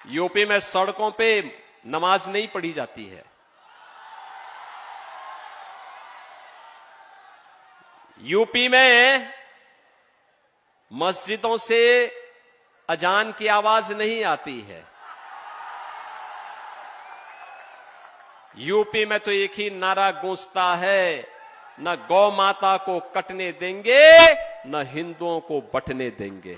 UP में सड़कों पे नमाज नहीं पढ़ी जाती है। यूपी में मस्जिदों से अजान की आवाज नहीं आती है। यूपी में तो एक ही नारा गूंजता है, न गौ माता को कटने देंगे, न हिंदुओं को बंटने देंगे।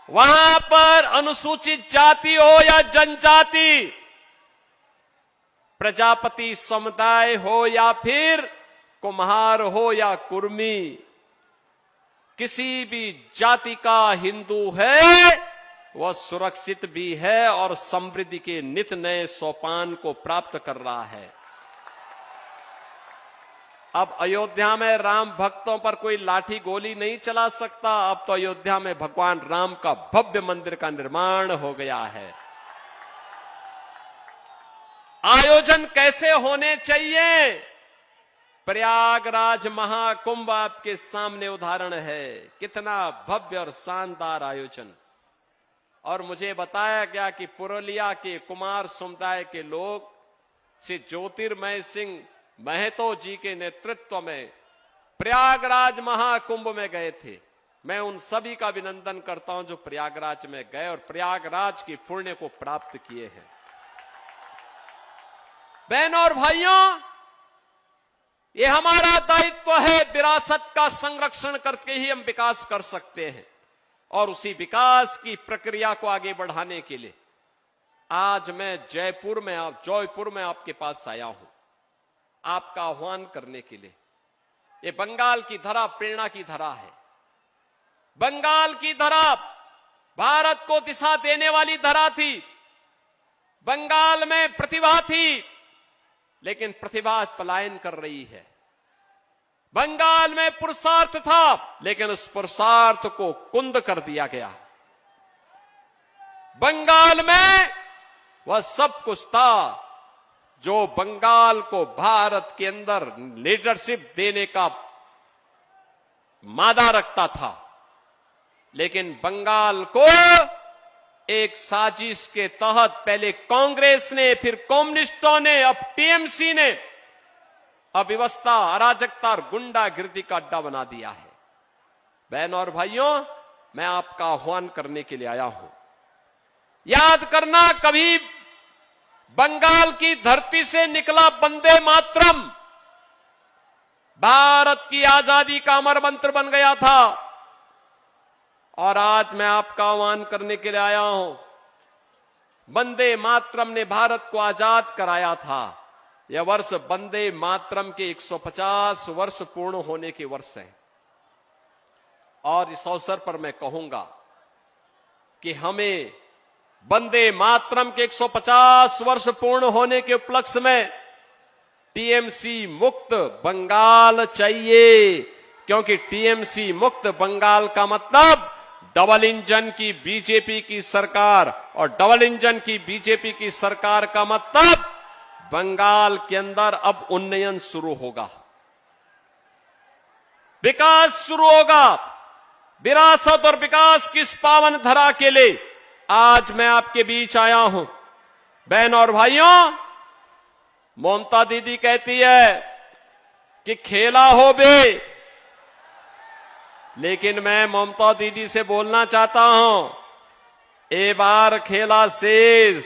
वहां पर अनुसूचित जाति हो या जनजाति, प्रजापति समुदाय हो या फिर कुम्हार हो या कुर्मी, किसी भी जाति का हिंदू है वह सुरक्षित भी है और समृद्धि के नित नए सोपान को प्राप्त कर रहा है। अब अयोध्या में राम भक्तों पर कोई लाठी गोली नहीं चला सकता। अब तो अयोध्या में भगवान राम का भव्य मंदिर का निर्माण हो गया है। आयोजन कैसे होने चाहिए? प्रयागराज महाकुंभ आपके सामने उदाहरण है। कितना भव्य और शानदार आयोजन। और मुझे बताया गया कि पुरुलिया के कुमार समुदाय के लोग श्री ज्योतिर्मय सिंह महतो जी के नेतृत्व में प्रयागराज महाकुंभ में गए थे। मैं उन सभी का अभिनंदन करता हूं जो प्रयागराज में गए और प्रयागराज की पुण्य को प्राप्त किए हैं। बहनों और भाइयों, ये हमारा दायित्व है। विरासत का संरक्षण करके ही हम विकास कर सकते हैं और उसी विकास की प्रक्रिया को आगे बढ़ाने के लिए आज मैं जयपुर में आपके पास आया हूं, आपका आह्वान करने के लिए। ये बंगाल की धरा प्रेरणा की धरा है। बंगाल की धरा भारत को दिशा देने वाली धरा थी। बंगाल में प्रतिभा थी, लेकिन प्रतिभा पलायन कर रही है। बंगाल में पुरुषार्थ था, लेकिन उस पुरुषार्थ को कुंद कर दिया गया। बंगाल में वह सब कुछ था जो बंगाल को भारत के अंदर लीडरशिप देने का मादा रखता था, लेकिन बंगाल को एक साजिश के तहत पहले कांग्रेस ने, फिर कम्युनिस्टों ने, अब टीएमसी ने अव्यवस्था, अराजकता और गुंडागिर्दी का अड्डा बना दिया है। बहनों और भाइयों, मैं आपका आह्वान करने के लिए आया हूं। याद करना, कभी बंगाल की धरती से निकला वंदे मातरम भारत की आजादी का अमर मंत्र बन गया था। और आज मैं आपका आह्वान करने के लिए आया हूं। वंदे मातरम ने भारत को आजाद कराया था। यह वर्ष वंदे मातरम के 150 वर्ष पूर्ण होने के वर्ष है। और इस अवसर पर मैं कहूंगा कि हमें वंदे मातरम के 150 वर्ष पूर्ण होने के उपलक्ष्य में टीएमसी मुक्त बंगाल चाहिए, क्योंकि टीएमसी मुक्त बंगाल का मतलब डबल इंजन की बीजेपी की सरकार, और डबल इंजन की बीजेपी की सरकार का मतलब बंगाल के अंदर अब उन्नयन शुरू होगा, विकास शुरू होगा। विरासत और विकास की इस पावन धरा के लिए आज मैं आपके बीच आया हूं। बहनों और भाइयों, ममता दीदी कहती है कि खेला हो बे, लेकिन मैं ममता दीदी से बोलना चाहता हूं, ए बार खेला शेष,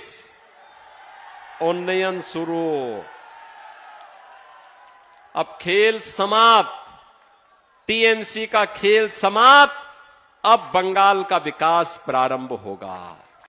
उन्नयन शुरू। अब खेल समाप्त, टीएमसी का खेल समाप्त, अब बंगाल का विकास प्रारंभ होगा।